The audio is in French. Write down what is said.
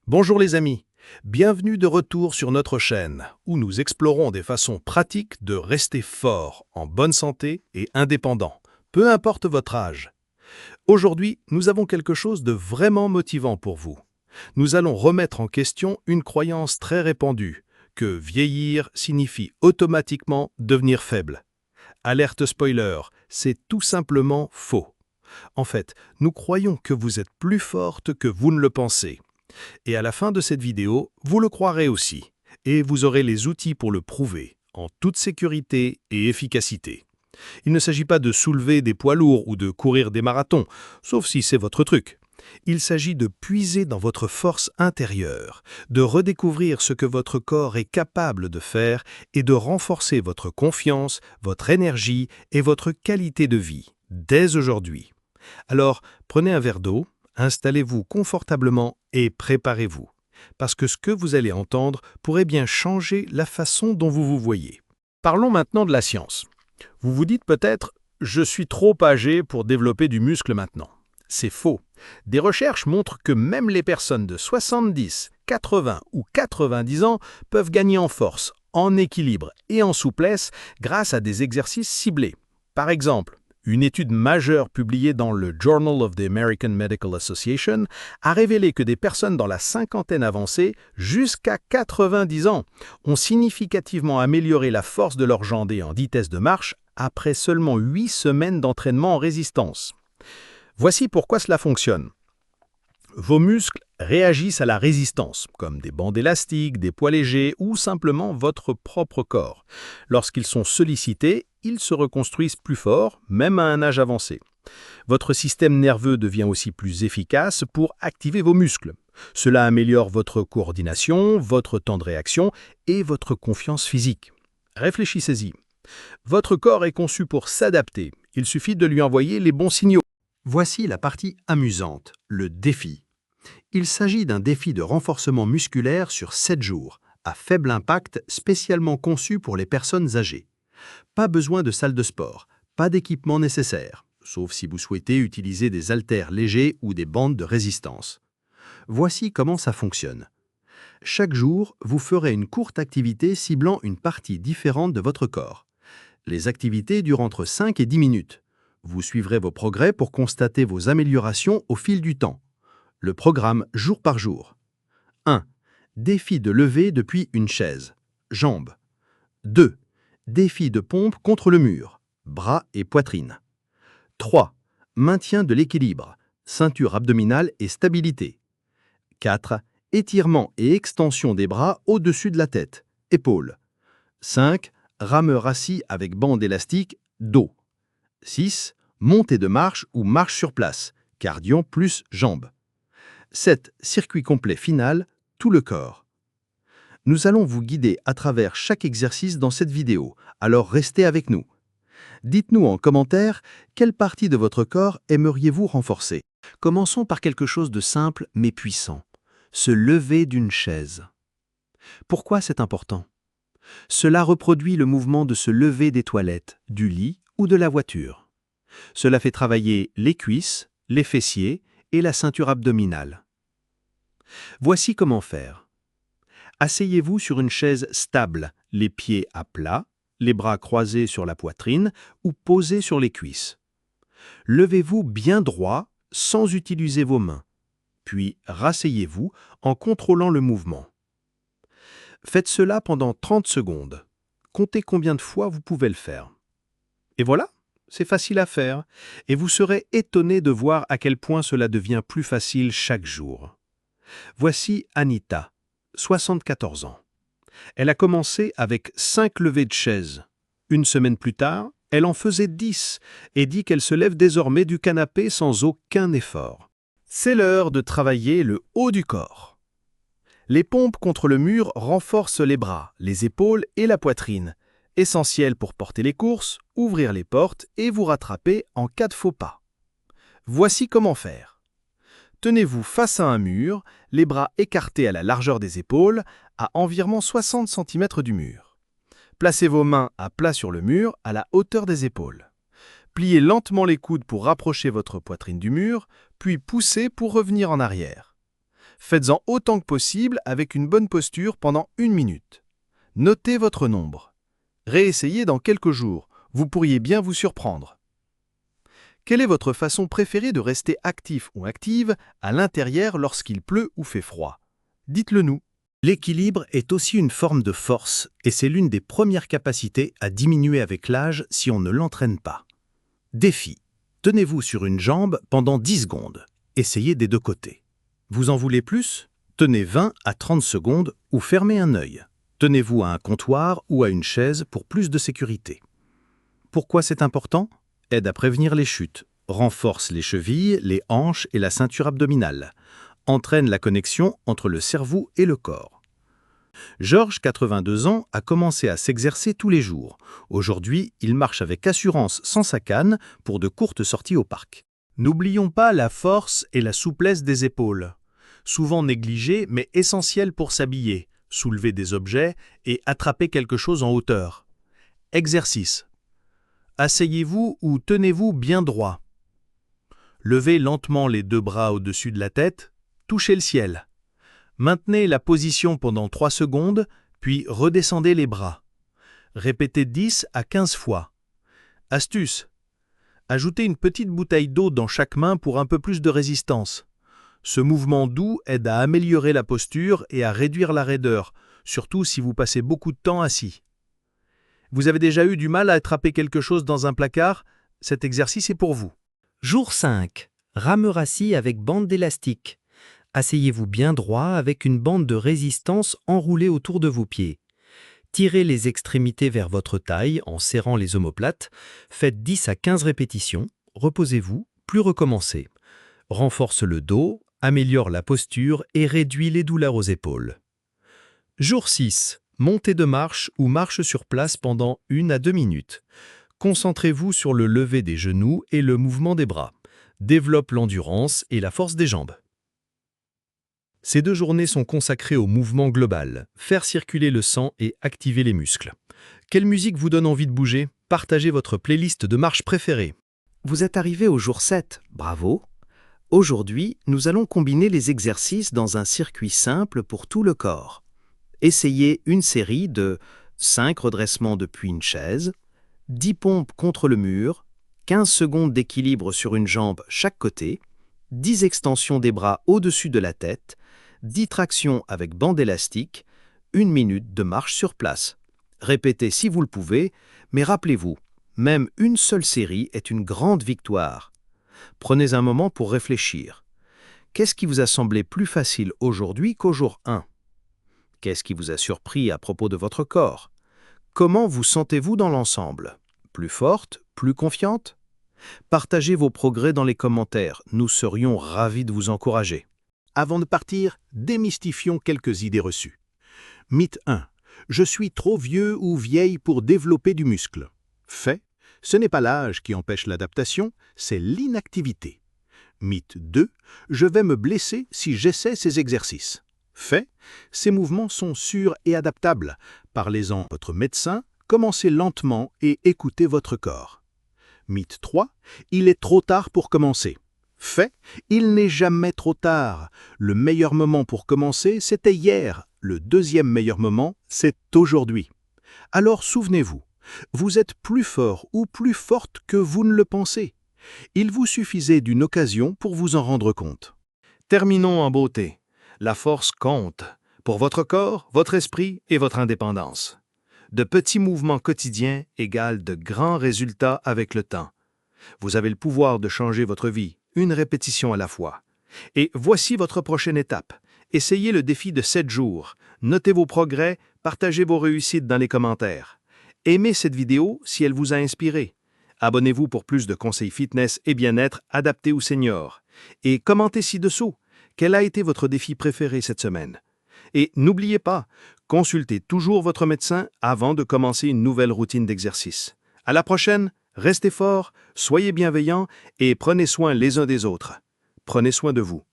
Bonjour les amis, bienvenue de retour sur notre chaîne où nous explorons des façons pratiques de rester fort, en bonne santé et indépendant, peu importe votre âge. Aujourd'hui, nous avons quelque chose de vraiment motivant pour vous. Nous allons remettre en question une croyance très répandue, que vieillir signifie automatiquement devenir faible. Alerte spoiler, c'est tout simplement faux. En fait, nous croyons que vous êtes plus forte que vous ne le pensez. Et à la fin de cette vidéo, vous le croirez aussi, et vous aurez les outils pour le prouver, en toute sécurité et efficacité. Il ne s'agit pas de soulever des poids lourds ou de courir des marathons, sauf si c'est votre truc. Il s'agit de puiser dans votre force intérieure, de redécouvrir ce que votre corps est capable de faire et de renforcer votre confiance, votre énergie et votre qualité de vie, dès aujourd'hui. Alors, prenez un verre d'eau, installez-vous confortablement et préparez-vous. Parce que ce que vous allez entendre pourrait bien changer la façon dont vous vous voyez. Parlons maintenant de la science. Vous vous dites peut-être « Je suis trop âgé pour développer du muscle maintenant ». C'est faux. Des recherches montrent que même les personnes de 70, 80 ou 90 ans peuvent gagner en force, en équilibre et en souplesse grâce à des exercices ciblés. Par exemple, une étude majeure publiée dans le Journal of the American Medical Association a révélé que des personnes dans la cinquantaine avancée, jusqu'à 90 ans, ont significativement amélioré la force de leurs jambes et en vitesse de marche après seulement 8 semaines d'entraînement en résistance. Voici pourquoi cela fonctionne. Vos muscles réagissent à la résistance, comme des bandes élastiques, des poids légers ou simplement votre propre corps. Lorsqu'ils sont sollicités, ils se reconstruisent plus forts, même à un âge avancé. Votre système nerveux devient aussi plus efficace pour activer vos muscles. Cela améliore votre coordination, votre temps de réaction et votre confiance physique. Réfléchissez-y. Votre corps est conçu pour s'adapter. Il suffit de lui envoyer les bons signaux. Voici la partie amusante, le défi. Il s'agit d'un défi de renforcement musculaire sur 7 jours, à faible impact, spécialement conçu pour les personnes âgées. Pas besoin de salle de sport, pas d'équipement nécessaire, sauf si vous souhaitez utiliser des haltères légers ou des bandes de résistance. Voici comment ça fonctionne. Chaque jour, vous ferez une courte activité ciblant une partie différente de votre corps. Les activités durent entre 5 et 10 minutes. Vous suivrez vos progrès pour constater vos améliorations au fil du temps. Le programme jour par jour. 1. Défi de lever depuis une chaise. Jambes. 2. Défi de pompe contre le mur. Bras et poitrine. 3. Maintien de l'équilibre. Ceinture abdominale et stabilité. 4. Étirement et extension des bras au-dessus de la tête. Épaules. 5. Rameur assis avec bande élastique. Dos. 6. Montée de marche ou marche sur place. Cardio plus jambes. 7. Circuit complet final, tout le corps. Nous allons vous guider à travers chaque exercice dans cette vidéo, alors restez avec nous. Dites-nous en commentaire quelle partie de votre corps aimeriez-vous renforcer. Commençons par quelque chose de simple mais puissant. Se lever d'une chaise. Pourquoi c'est important? Cela reproduit le mouvement de se lever des toilettes, du lit ou de la voiture. Cela fait travailler les cuisses, les fessiers et la ceinture abdominale. Voici comment faire. Asseyez-vous sur une chaise stable, les pieds à plat, les bras croisés sur la poitrine ou posés sur les cuisses. Levez-vous bien droit sans utiliser vos mains, puis rasseyez-vous en contrôlant le mouvement. Faites cela pendant 30 secondes. Comptez combien de fois vous pouvez le faire. Et voilà, c'est facile à faire, et vous serez étonné de voir à quel point cela devient plus facile chaque jour. Voici Anita, 74 ans. Elle a commencé avec 5 levées de chaise. Une semaine plus tard, elle en faisait 10 et dit qu'elle se lève désormais du canapé sans aucun effort. C'est l'heure de travailler le haut du corps. Les pompes contre le mur renforcent les bras, les épaules et la poitrine, essentielles pour porter les courses, ouvrir les portes et vous rattraper en cas de faux pas. Voici comment faire. Tenez-vous face à un mur, les bras écartés à la largeur des épaules, à environ 60 cm du mur. Placez vos mains à plat sur le mur, à la hauteur des épaules. Pliez lentement les coudes pour rapprocher votre poitrine du mur, puis poussez pour revenir en arrière. Faites-en autant que possible avec une bonne posture pendant 1 minute. Notez votre nombre. Réessayez dans quelques jours. Vous pourriez bien vous surprendre. Quelle est votre façon préférée de rester actif ou active à l'intérieur lorsqu'il pleut ou fait froid? Dites-le nous. L'équilibre est aussi une forme de force et c'est l'une des premières capacités à diminuer avec l'âge si on ne l'entraîne pas. Défi. Tenez-vous sur une jambe pendant 10 secondes. Essayez des deux côtés. Vous en voulez plus? Tenez 20 à 30 secondes ou fermez un œil. Tenez-vous à un comptoir ou à une chaise pour plus de sécurité. Pourquoi c'est important? Aide à prévenir les chutes, renforce les chevilles, les hanches et la ceinture abdominale, entraîne la connexion entre le cerveau et le corps. Georges, 82 ans, a commencé à s'exercer tous les jours. Aujourd'hui, il marche avec assurance sans sa canne pour de courtes sorties au parc. N'oublions pas la force et la souplesse des épaules. Souvent négligées, mais essentielles pour s'habiller, soulever des objets et attraper quelque chose en hauteur. Exercice. Asseyez-vous ou tenez-vous bien droit. Levez lentement les 2 bras au-dessus de la tête, touchez le ciel. Maintenez la position pendant 3 secondes, puis redescendez les bras. Répétez 10 à 15 fois. Astuce. Ajoutez une petite bouteille d'eau dans chaque main pour un peu plus de résistance. Ce mouvement doux aide à améliorer la posture et à réduire la raideur, surtout si vous passez beaucoup de temps assis. Vous avez déjà eu du mal à attraper quelque chose dans un placard? Cet exercice est pour vous. Jour 5. Rameur assis avec bande d'élastique. Asseyez-vous bien droit avec une bande de résistance enroulée autour de vos pieds. Tirez les extrémités vers votre taille en serrant les omoplates. Faites 10 à 15 répétitions. Reposez-vous, puis recommencez. Renforce le dos, améliore la posture et réduit les douleurs aux épaules. Jour 6. Montée de marche ou marche sur place pendant 1 à 2 minutes. Concentrez-vous sur le lever des genoux et le mouvement des bras. Développe l'endurance et la force des jambes. Ces 2 journées sont consacrées au mouvement global, faire circuler le sang et activer les muscles. Quelle musique vous donne envie de bouger? Partagez votre playlist de marche préférée. Vous êtes arrivé au jour 7, bravo. Aujourd'hui, nous allons combiner les exercices dans un circuit simple pour tout le corps. Essayez une série de 5 redressements depuis une chaise, 10 pompes contre le mur, 15 secondes d'équilibre sur une jambe chaque côté, 10 extensions des bras au-dessus de la tête, 10 tractions avec bande élastique, 1 minute de marche sur place. Répétez si vous le pouvez, mais rappelez-vous, même une seule série est une grande victoire. Prenez un moment pour réfléchir. Qu'est-ce qui vous a semblé plus facile aujourd'hui qu'au jour 1? Qu'est-ce qui vous a surpris à propos de votre corps? Comment vous sentez-vous dans l'ensemble? Plus forte? Plus confiante? Partagez vos progrès dans les commentaires, nous serions ravis de vous encourager. Avant de partir, démystifions quelques idées reçues. Mythe 1. Je suis trop vieux ou vieille pour développer du muscle. Fait. Ce n'est pas l'âge qui empêche l'adaptation, c'est l'inactivité. Mythe 2. Je vais me blesser si j'essaie ces exercices. Fait. Ces mouvements sont sûrs et adaptables. Parlez-en à votre médecin, commencez lentement et écoutez votre corps. Mythe 3. Il est trop tard pour commencer. Fait. Il n'est jamais trop tard. Le meilleur moment pour commencer, c'était hier. Le deuxième meilleur moment, c'est aujourd'hui. Alors souvenez-vous, vous êtes plus fort ou plus forte que vous ne le pensez. Il vous suffisait d'une occasion pour vous en rendre compte. Terminons en beauté. La force compte pour votre corps, votre esprit et votre indépendance. De petits mouvements quotidiens égalent de grands résultats avec le temps. Vous avez le pouvoir de changer votre vie, une répétition à la fois. Et voici votre prochaine étape. Essayez le défi de 7 jours. Notez vos progrès, partagez vos réussites dans les commentaires. Aimez cette vidéo si elle vous a inspiré. Abonnez-vous pour plus de conseils fitness et bien-être adaptés aux seniors. Et commentez ci-dessous. Quel a été votre défi préféré cette semaine? Et n'oubliez pas, consultez toujours votre médecin avant de commencer une nouvelle routine d'exercice. À la prochaine, restez forts, soyez bienveillants et prenez soin les uns des autres. Prenez soin de vous.